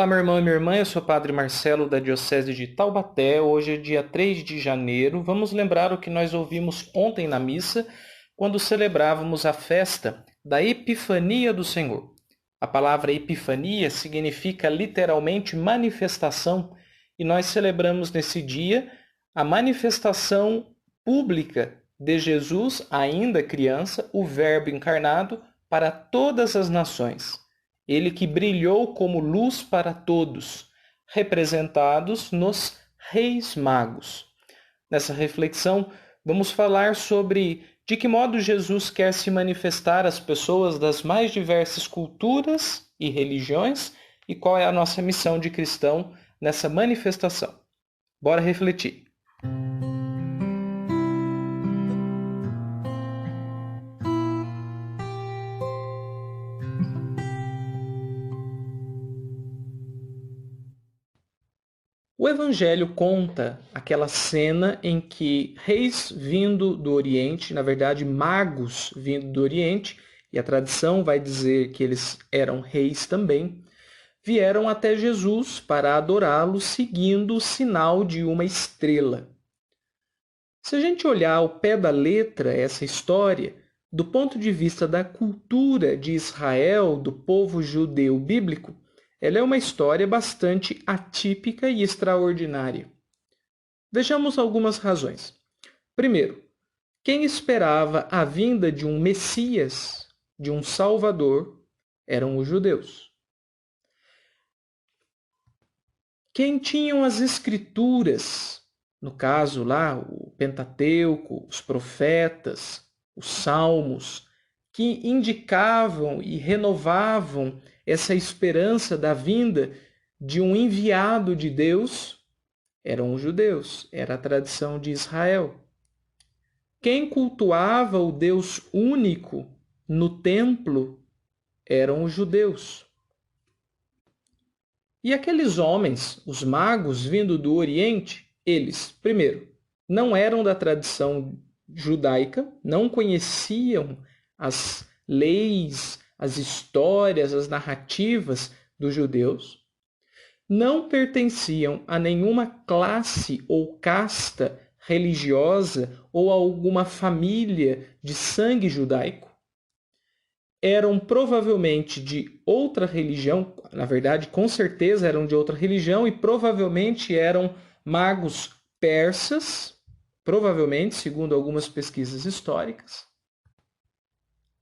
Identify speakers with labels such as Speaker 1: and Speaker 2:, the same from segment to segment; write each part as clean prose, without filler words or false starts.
Speaker 1: Olá, meu irmão e minha irmã, eu sou o Padre Marcelo da Diocese de Taubaté. Hoje é dia 3 de janeiro. Vamos lembrar o que nós ouvimos ontem na missa, quando celebrávamos a festa da Epifania do Senhor. A palavra Epifania significa literalmente manifestação, e nós celebramos nesse dia a manifestação pública de Jesus, ainda criança, o Verbo encarnado, para todas as nações. Ele que brilhou como luz para todos, representados nos Reis Magos. Nessa reflexão, vamos falar sobre de que modo Jesus quer se manifestar às pessoas das mais diversas culturas e religiões e qual é a nossa missão de cristão nessa manifestação. Bora refletir. O Evangelho conta aquela cena em que reis vindo do Oriente, na verdade magos vindo do Oriente, e a tradição vai dizer que eles eram reis também, vieram até Jesus para adorá-lo seguindo o sinal de uma estrela. Se a gente olhar ao pé da letra essa história, do ponto de vista da cultura de Israel, do povo judeu bíblico, ela é uma história bastante atípica e extraordinária. Vejamos algumas razões. Primeiro, quem esperava a vinda de um Messias, de um Salvador, eram os judeus. Quem tinham as Escrituras, no caso lá, o Pentateuco, os profetas, os Salmos, que indicavam e renovavam essa esperança da vinda de um enviado de Deus, eram os judeus, era a tradição de Israel. Quem cultuava o Deus único no templo eram os judeus. E aqueles homens, os magos vindo do Oriente, eles, primeiro, não eram da tradição judaica, não conheciam as leis, as histórias, as narrativas dos judeus, não pertenciam a nenhuma classe ou casta religiosa ou a alguma família de sangue judaico, eram provavelmente de outra religião, na verdade, com certeza eram de outra religião e provavelmente eram magos persas, provavelmente, segundo algumas pesquisas históricas,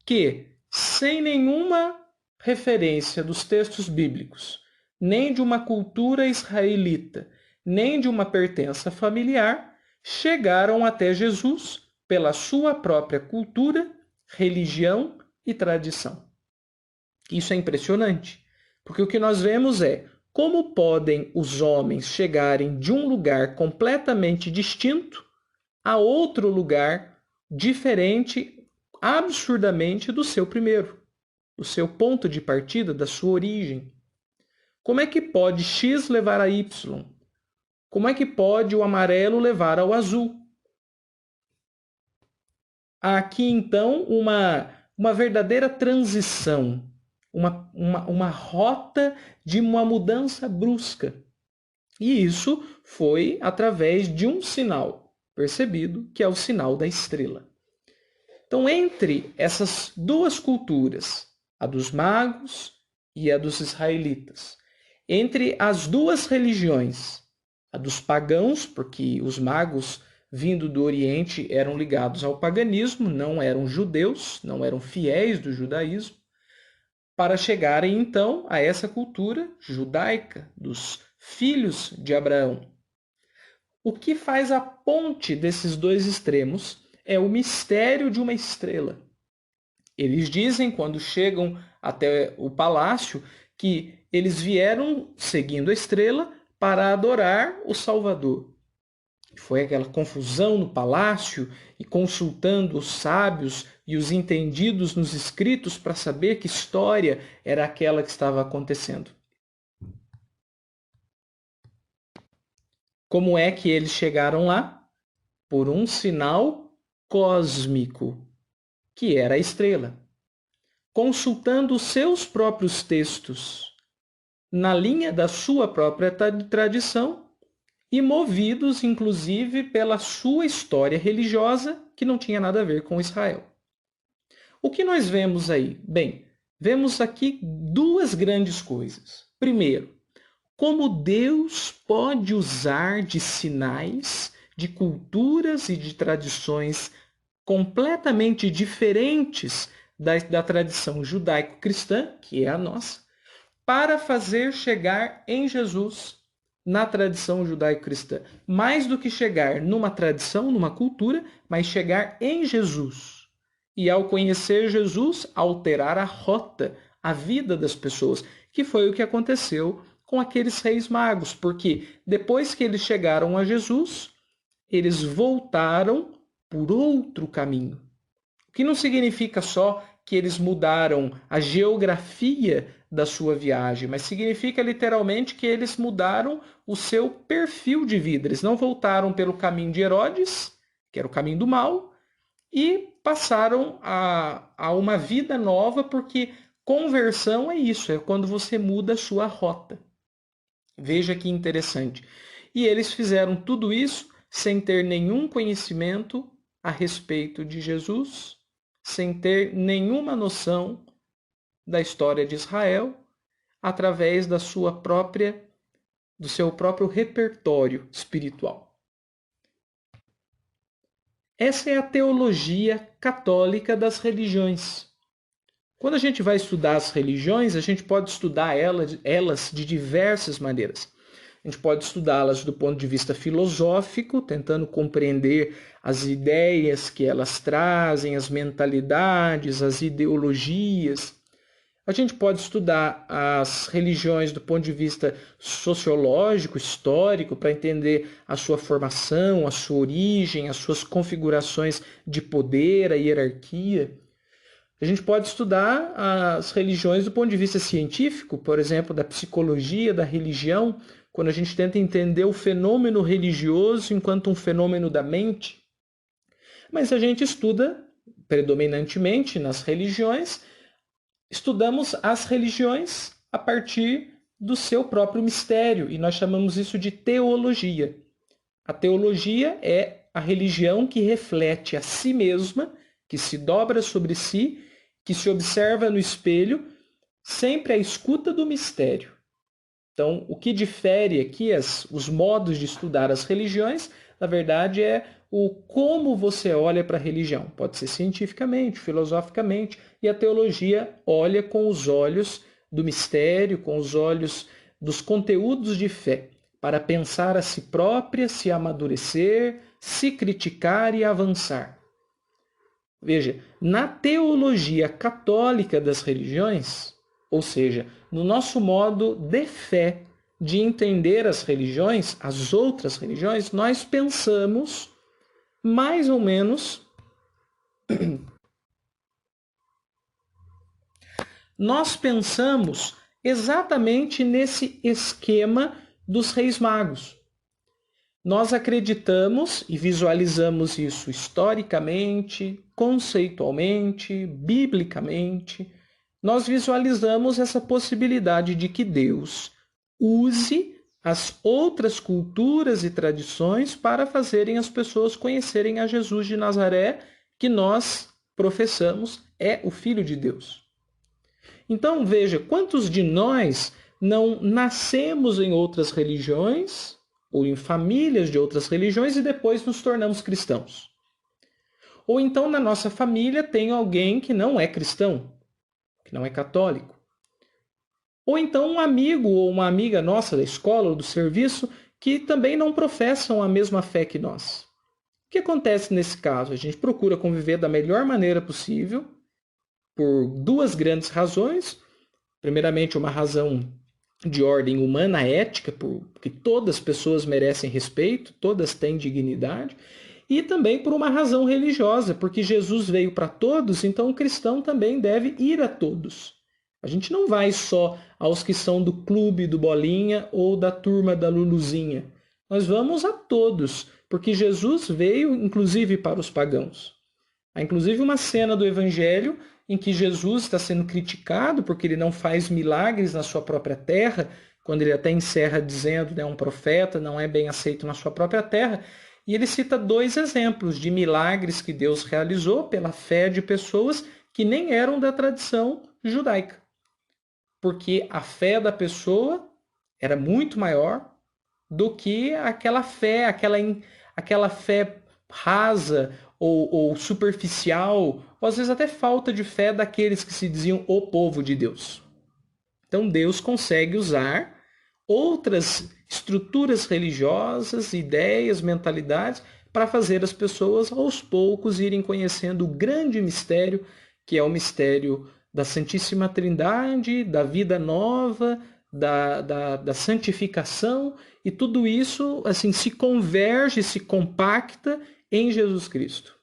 Speaker 1: que, sem nenhuma referência dos textos bíblicos, nem de uma cultura israelita, nem de uma pertença familiar, chegaram até Jesus pela sua própria cultura, religião e tradição. Isso é impressionante, porque o que nós vemos é como podem os homens chegarem de um lugar completamente distinto a outro lugar diferente absurdamente do seu primeiro, do seu ponto de partida, da sua origem. Como é que pode X levar a Y? Como é que pode o amarelo levar ao azul? Há aqui, então, uma verdadeira transição, uma rota de uma mudança brusca. E isso foi através de um sinal percebido, que é o sinal da estrela. Então, entre essas duas culturas, a dos magos e a dos israelitas, entre as duas religiões, a dos pagãos, porque os magos vindo do Oriente eram ligados ao paganismo, não eram judeus, não eram fiéis do judaísmo, para chegarem então a essa cultura judaica dos filhos de Abraão. O que faz a ponte desses dois extremos é o mistério de uma estrela. Eles dizem, quando chegam até o palácio, que eles vieram seguindo a estrela para adorar o Salvador. Foi aquela confusão no palácio e consultando os sábios e os entendidos nos escritos para saber que história era aquela que estava acontecendo. Como é que eles chegaram lá? Por um sinal cósmico, que era a estrela. Consultando os seus próprios textos, na linha da sua própria tradição e movidos, inclusive, pela sua história religiosa, que não tinha nada a ver com Israel. O que nós vemos aí? Bem, vemos aqui duas grandes coisas. Primeiro, como Deus pode usar de sinais, de culturas e de tradições completamente diferentes da tradição judaico-cristã, que é a nossa, para fazer chegar em Jesus na tradição judaico-cristã. Mais do que chegar numa tradição, numa cultura, mas chegar em Jesus. E ao conhecer Jesus, alterar a rota, a vida das pessoas, que foi o que aconteceu com aqueles reis magos, porque depois que eles chegaram a Jesus, eles voltaram por outro caminho. O que não significa só que eles mudaram a geografia da sua viagem, mas significa literalmente que eles mudaram o seu perfil de vida. Eles não voltaram pelo caminho de Herodes, que era o caminho do mal, e passaram a uma vida nova, porque conversão é isso, é quando você muda a sua rota. Veja que interessante. E eles fizeram tudo isso sem ter nenhum conhecimento a respeito de Jesus, sem ter nenhuma noção da história de Israel, através do seu próprio repertório espiritual. Essa é a teologia católica das religiões. Quando a gente vai estudar as religiões, a gente pode estudar elas de diversas maneiras. A gente pode estudá-las do ponto de vista filosófico, tentando compreender as ideias que elas trazem, as mentalidades, as ideologias. A gente pode estudar as religiões do ponto de vista sociológico, histórico, para entender a sua formação, a sua origem, as suas configurações de poder, a hierarquia. A gente pode estudar as religiões do ponto de vista científico, por exemplo, da psicologia, da religião, quando a gente tenta entender o fenômeno religioso enquanto um fenômeno da mente. Mas a gente estuda, predominantemente nas religiões, estudamos as religiões a partir do seu próprio mistério, e nós chamamos isso de teologia. A teologia é a religião que reflete a si mesma, que se dobra sobre si, que se observa no espelho, sempre à escuta do mistério. Então, o que difere aqui os modos de estudar as religiões, na verdade, é o como você olha para a religião. Pode ser cientificamente, filosoficamente, e a teologia olha com os olhos do mistério, com os olhos dos conteúdos de fé, para pensar a si própria, se amadurecer, se criticar e avançar. Veja, na teologia católica das religiões, ou seja, no nosso modo de fé de entender as religiões, as outras religiões, nós pensamos mais ou menos nós pensamos exatamente nesse esquema dos reis magos. Nós acreditamos e visualizamos isso historicamente, conceitualmente, biblicamente. Nós visualizamos essa possibilidade de que Deus use as outras culturas e tradições para fazerem as pessoas conhecerem a Jesus de Nazaré, que nós professamos é o Filho de Deus. Então, veja, quantos de nós não nascemos em outras religiões ou em famílias de outras religiões e depois nos tornamos cristãos? Ou então na nossa família tem alguém que não é cristão, que não é católico. Ou então um amigo ou uma amiga nossa da escola ou do serviço que também não professam a mesma fé que nós. O que acontece nesse caso? A gente procura conviver da melhor maneira possível por duas grandes razões. Primeiramente, uma razão de ordem humana, ética, porque todas as pessoas merecem respeito, todas têm dignidade, e também por uma razão religiosa, porque Jesus veio para todos, então o cristão também deve ir a todos. A gente não vai só aos que são do clube do Bolinha ou da turma da Luluzinha. Nós vamos a todos, porque Jesus veio inclusive para os pagãos. Há inclusive uma cena do Evangelho em que Jesus está sendo criticado porque ele não faz milagres na sua própria terra, quando ele até encerra dizendo, né, um profeta não é bem aceito na sua própria terra. E ele cita 2 exemplos de milagres que Deus realizou pela fé de pessoas que nem eram da tradição judaica. Porque a fé da pessoa era muito maior do que aquela fé, aquela fé rasa ou superficial, ou às vezes até falta de fé daqueles que se diziam o povo de Deus. Então Deus consegue usar outras estruturas religiosas, ideias, mentalidades, para fazer as pessoas aos poucos irem conhecendo o grande mistério, que é o mistério da Santíssima Trindade, da vida nova, da santificação, e tudo isso assim se converge, se compacta em Jesus Cristo.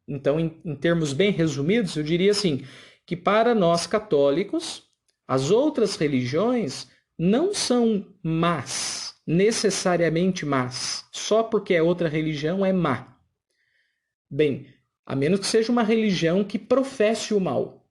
Speaker 1: Então, em termos bem resumidos, eu diria assim, que para nós católicos, as outras religiões não são más, necessariamente más, só porque é outra religião é má. Bem, a menos que seja uma religião que professe o mal.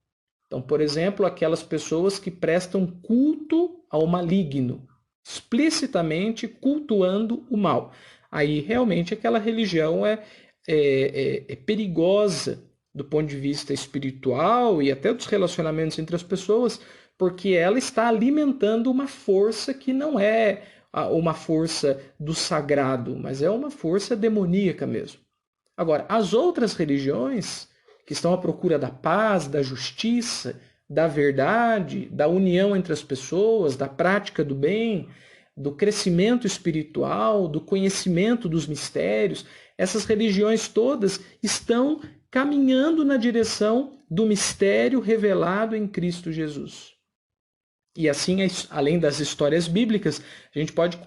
Speaker 1: Então, por exemplo, aquelas pessoas que prestam culto ao maligno, explicitamente cultuando o mal. Aí, realmente, aquela religião é perigosa do ponto de vista espiritual e até dos relacionamentos entre as pessoas, porque ela está alimentando uma força que não é uma força do sagrado, mas é uma força demoníaca mesmo. Agora, as outras religiões que estão à procura da paz, da justiça, da verdade, da união entre as pessoas, da prática do bem, do crescimento espiritual, do conhecimento dos mistérios, essas religiões todas estão caminhando na direção do mistério revelado em Cristo Jesus. E assim, além das histórias bíblicas, a gente pode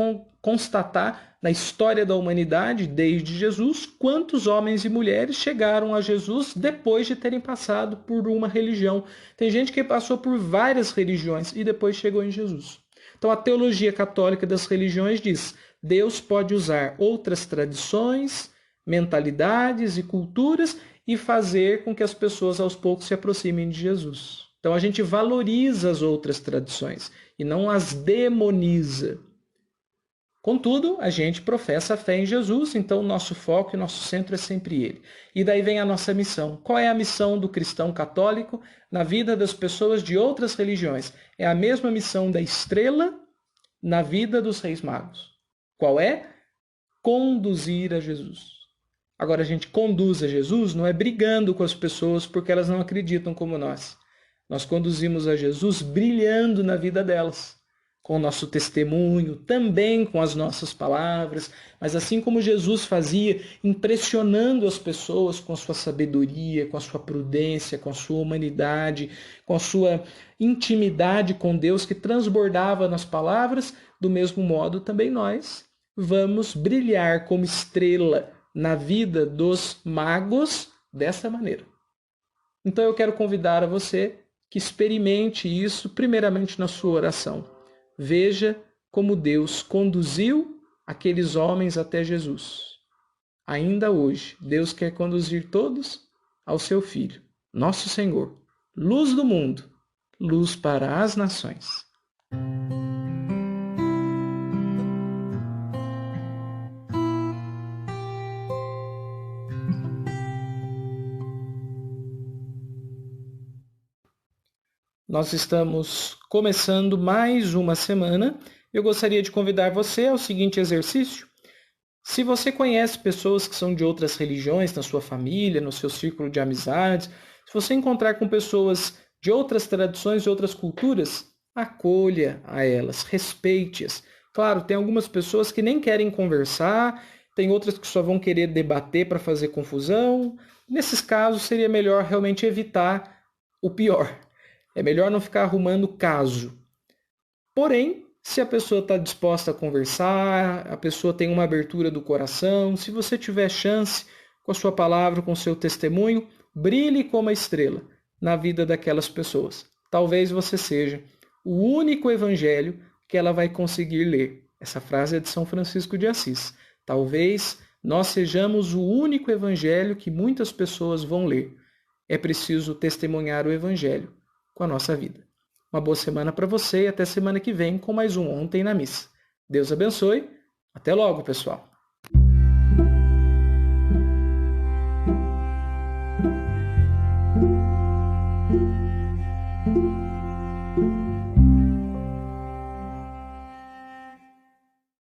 Speaker 1: constatar na história da humanidade, desde Jesus, quantos homens e mulheres chegaram a Jesus depois de terem passado por uma religião. Tem gente que passou por várias religiões e depois chegou em Jesus. Então, a teologia católica das religiões diz: Deus pode usar outras tradições, mentalidades e culturas e fazer com que as pessoas aos poucos se aproximem de Jesus. Então a gente valoriza as outras tradições e não as demoniza. Contudo, a gente professa a fé em Jesus, então o nosso foco e nosso centro é sempre Ele. E daí vem a nossa missão. Qual é a missão do cristão católico na vida das pessoas de outras religiões? É a mesma missão da estrela na vida dos reis magos. Qual é? Conduzir a Jesus. Agora, a gente conduz a Jesus não é brigando com as pessoas porque elas não acreditam como nós. Nós conduzimos a Jesus brilhando na vida delas, com o nosso testemunho, também com as nossas palavras, mas assim como Jesus fazia, impressionando as pessoas com a sua sabedoria, com a sua prudência, com a sua humanidade, com a sua intimidade com Deus que transbordava nas palavras, do mesmo modo também nós vamos brilhar como estrela na vida dos magos dessa maneira. Então eu quero convidar a você que experimente isso primeiramente na sua oração. Veja como Deus conduziu aqueles homens até Jesus. Ainda hoje, Deus quer conduzir todos ao seu Filho, nosso Senhor, luz do mundo, luz para as nações. Nós estamos começando mais uma semana. Eu gostaria de convidar você ao seguinte exercício. Se você conhece pessoas que são de outras religiões na sua família, no seu círculo de amizades, se você encontrar com pessoas de outras tradições e outras culturas, acolha a elas, respeite-as. Claro, tem algumas pessoas que nem querem conversar, tem outras que só vão querer debater para fazer confusão. Nesses casos, seria melhor realmente evitar o pior. É melhor não ficar arrumando caso. Porém, se a pessoa está disposta a conversar, a pessoa tem uma abertura do coração, se você tiver chance com a sua palavra, com o seu testemunho, brilhe como a estrela na vida daquelas pessoas. Talvez você seja o único evangelho que ela vai conseguir ler. Essa frase é de São Francisco de Assis. Talvez nós sejamos o único evangelho que muitas pessoas vão ler. É preciso testemunhar o evangelho com a nossa vida. Uma boa semana para você e até semana que vem com mais um Ontem na Missa. Deus abençoe. Até logo, pessoal.